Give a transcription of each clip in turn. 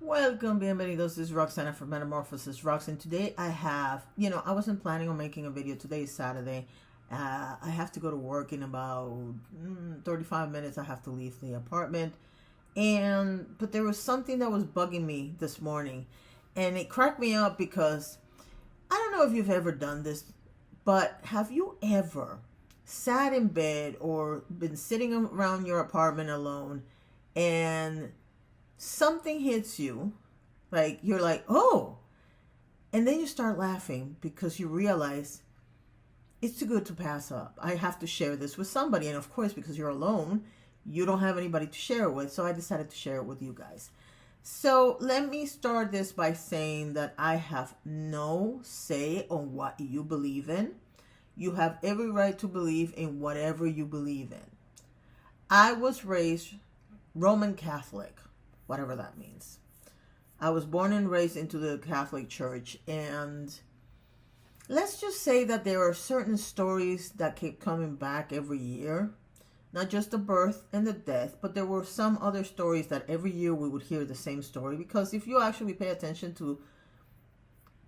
Welcome, bienvenidos. This is Roxana from Metamorphosis Rocks, and today I have, I wasn't planning on making a video. Today is Saturday. I have to go to work in about 35 minutes. I have to leave the apartment, but there was something that was bugging me this morning, and it cracked me up because I don't know if you've ever done this, but have you ever sat in bed or been sitting around your apartment alone and something hits you, like you're like, oh, and then you start laughing because you realize it's too good to pass up. I have to share this with somebody. And of course, because you're alone, you don't have anybody to share it with. So I decided to share it with you guys. So let me start this by saying that I have no say on what you believe in. You have every right to believe in whatever you believe in. I was raised Roman Catholic, whatever that means. I was born and raised into the Catholic Church, and let's just say that there are certain stories that keep coming back every year. Not just the birth and the death, but there were some other stories that every year we would hear the same story, because if you actually pay attention to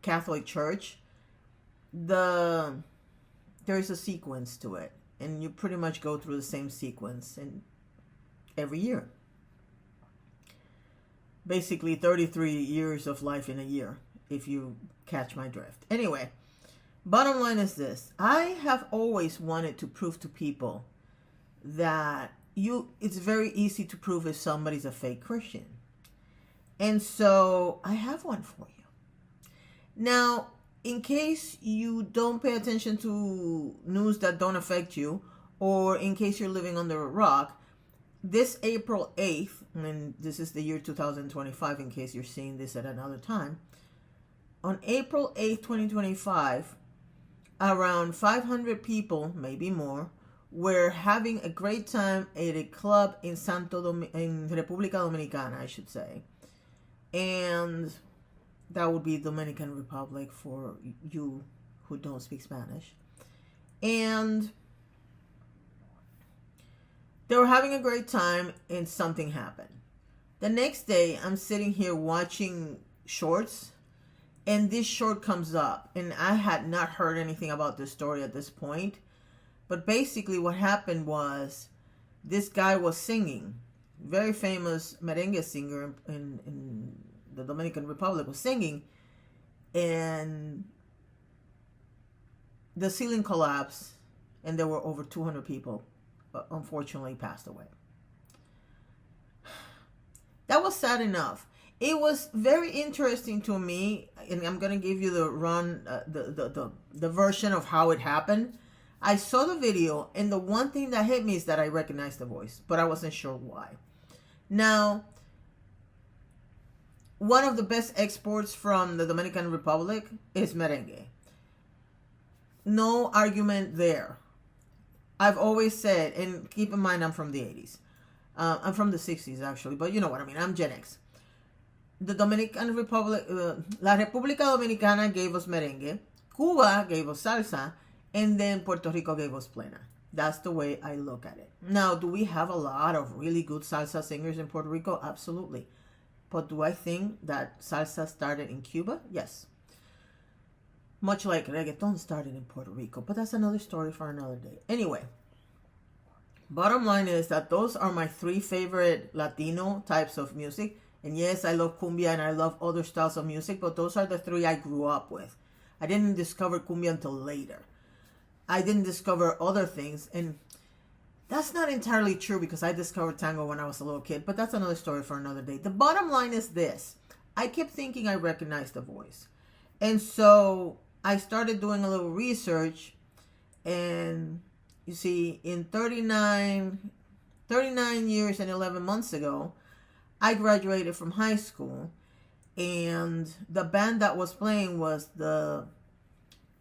Catholic Church, there is a sequence to it, and you pretty much go through the same sequence and every year. Basically 33 years of life in a year, if you catch my drift. Anyway, bottom line is this. I have always wanted to prove to people that it's very easy to prove if somebody's a fake Christian. And so I have one for you. Now, in case you don't pay attention to news that don't affect you, or in case you're living under a rock, this April 8th, and this is the year 2025 in case you're seeing this at another time, on April 8th, 2025, around 500 people, maybe more, were having a great time at a club in in República Dominicana, I should say. And that would be Dominican Republic for you who don't speak Spanish. And they were having a great time, and something happened. The next day, I'm sitting here watching shorts, and this short comes up. And I had not heard anything about this story at this point. But basically what happened was this guy was singing. Very famous merengue singer in the Dominican Republic was singing. And the ceiling collapsed, and there were over 200 people unfortunately passed away. That was sad enough. It was very interesting to me, and I'm going to give you the the version of how it happened. I saw the video, and the one thing that hit me is that I recognized the voice, but I wasn't sure why. Now, one of the best exports from the Dominican Republic is merengue. No argument there. I've always said, and keep in mind I'm from the 80s. I'm from the 60s actually, but you know what I mean. I'm Gen X. The Dominican Republic, La República Dominicana gave us merengue, Cuba gave us salsa, and then Puerto Rico gave us plena. That's the way I look at it. Now, do we have a lot of really good salsa singers in Puerto Rico? Absolutely. But do I think that salsa started in Cuba? Yes. Much like reggaeton started in Puerto Rico. But that's another story for another day. Anyway, bottom line is that those are my three favorite Latino types of music. And yes, I love cumbia and I love other styles of music, but those are the three I grew up with. I didn't discover cumbia until later. I didn't discover other things. And that's not entirely true because I discovered tango when I was a little kid. But that's another story for another day. The bottom line is this. I kept thinking I recognized the voice. And so I started doing a little research, and you see, in 39 years and 11 months ago, I graduated from high school, and the band that was playing was the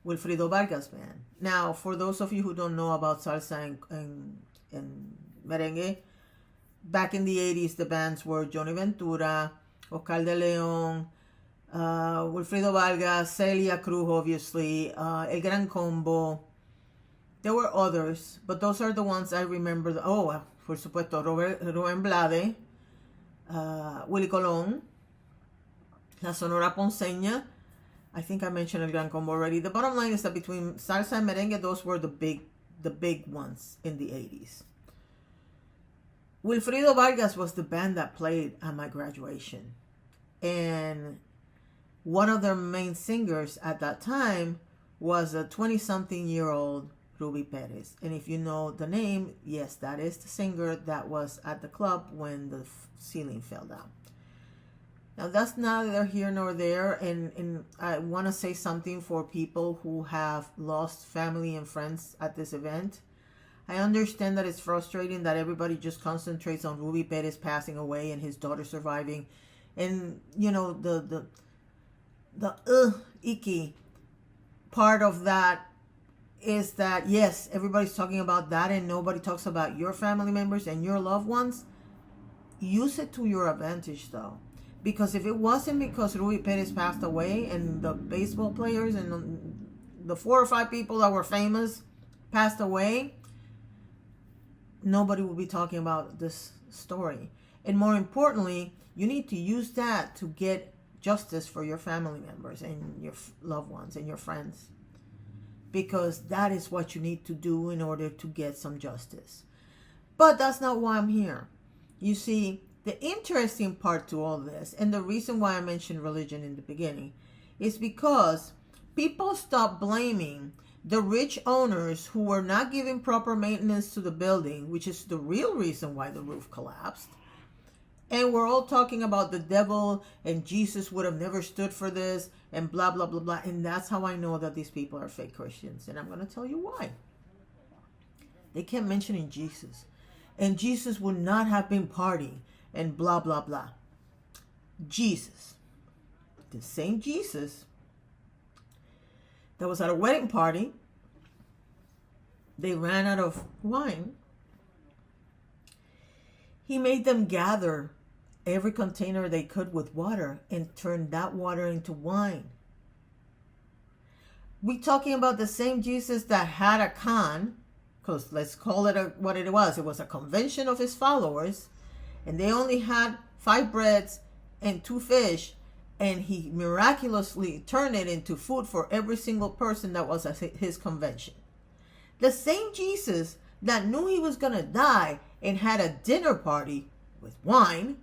Wilfrido Vargas band. Now, for those of you who don't know about salsa and merengue, back in the 80s, the bands were Johnny Ventura, Oscar de Leon, Wilfrido Vargas, Celia Cruz, obviously, El Gran Combo. There were others, but those are the ones I remember. Por supuesto, Rubén Blade, Willy Colón, La Sonora Ponceña. I think I mentioned El Gran Combo already. The bottom line is that between salsa and merengue, those were the big ones in the 80s. Wilfrido Vargas was the band that played at my graduation. And one of their main singers at that time was a 20-something-year-old Ruby Perez. And if you know the name, yes, that is the singer that was at the club when the ceiling fell down. Now, that's neither here nor there, and I want to say something for people who have lost family and friends at this event. I understand that it's frustrating that everybody just concentrates on Ruby Perez passing away and his daughter surviving. And, you know, the icky part of that is that, yes, everybody's talking about that and nobody talks about your family members and your loved ones. Use it to your advantage, though. Because if it wasn't because Ruby Perez passed away and the baseball players and the 4 or 5 people that were famous passed away, nobody will be talking about this story. And more importantly, you need to use that to get justice for your family members and your loved ones and your friends. Because that is what you need to do in order to get some justice. But that's not why I'm here. You see, the interesting part to all this, and the reason why I mentioned religion in the beginning, is because people stop blaming the rich owners who were not giving proper maintenance to the building, which is the real reason why the roof collapsed. And we're all talking about the devil and Jesus would have never stood for this and blah, blah, blah, blah. And that's how I know that these people are fake Christians. And I'm going to tell you why. They kept mentioning Jesus. And Jesus would not have been partying and blah, blah, blah. Jesus. The same Jesus that was at a wedding party. They ran out of wine. He made them gather every container they could with water and turned that water into wine. We talking about the same Jesus that had a con, because let's call it what it was. It was a convention of his followers, and they only had 5 breads and 2 fish, and he miraculously turned it into food for every single person that was at his convention. The same Jesus that knew he was going to die and had a dinner party with wine,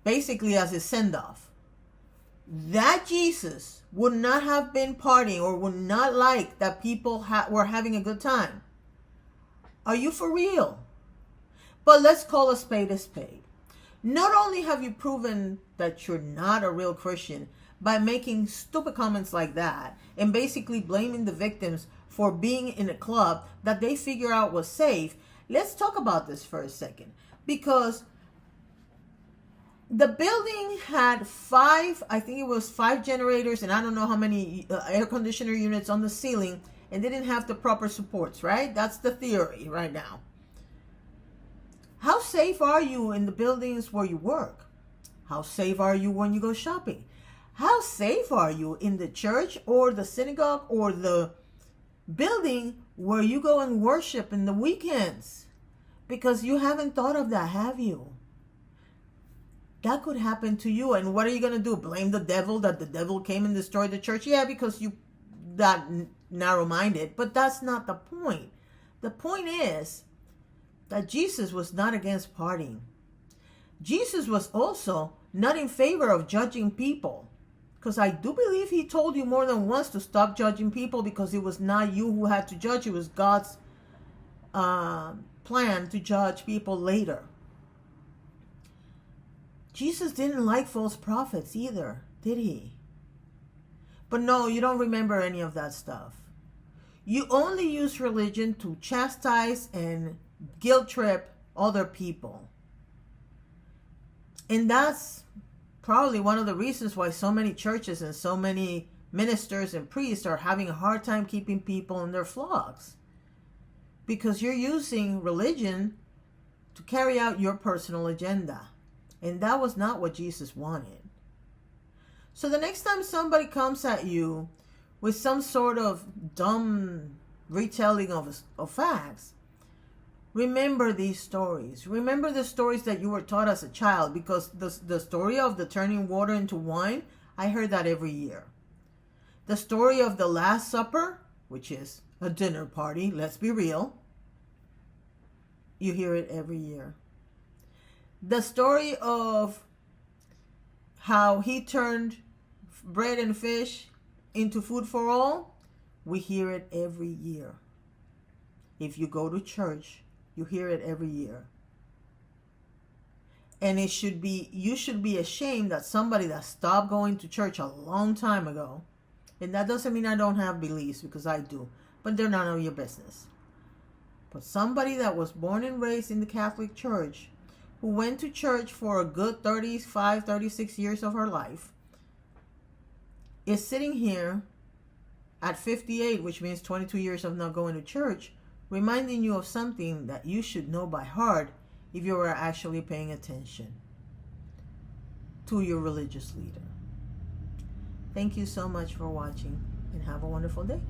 basically as his send-off. That Jesus would not have been partying or would not like that people were having a good time. Are you for real? But let's call a spade a spade. Not only have you proven that you're not a real Christian by making stupid comments like that and basically blaming the victims for being in a club that they figure out was safe, let's talk about this for a second. Because the building had 5 generators and I don't know how many air conditioner units on the ceiling, and they didn't have the proper supports, right? That's the theory right now. How safe are you in the buildings where you work? How safe are you when you go shopping? How safe are you in the church or the synagogue or the building where you go and worship in the weekends? Because you haven't thought of that, have you? That could happen to you. And what are you going to do? Blame the devil that the devil came and destroyed the church? Yeah, because you that narrow-minded. But that's not the point. The point is that Jesus was not against partying. Jesus was also not in favor of judging people. Because I do believe he told you more than once to stop judging people, because it was not you who had to judge. It was God's plan to judge people later. Jesus didn't like false prophets either, did he? But no, you don't remember any of that stuff. You only use religion to chastise and guilt trip other people. And that's probably one of the reasons why so many churches and so many ministers and priests are having a hard time keeping people in their flocks. Because you're using religion to carry out your personal agenda. And that was not what Jesus wanted. So the next time somebody comes at you with some sort of dumb retelling of facts, Remember these stories. Remember the stories that you were taught as a child, because the story of the turning water into wine, I heard that every year. The story of the Last Supper, which is a dinner party, let's be real, you hear it every year. The story of how he turned bread and fish into food for all, we hear it every year. If you go to church, you hear it every year. And you should be ashamed that somebody that stopped going to church a long time ago, and that doesn't mean I don't have beliefs, because I do, but they're none of your business. But somebody that was born and raised in the Catholic Church, who went to church for a good 35, 36 years of her life, is sitting here at 58, which means 22 years of not going to church, reminding you of something that you should know by heart if you were actually paying attention to your religious leader. Thank you so much for watching, and have a wonderful day.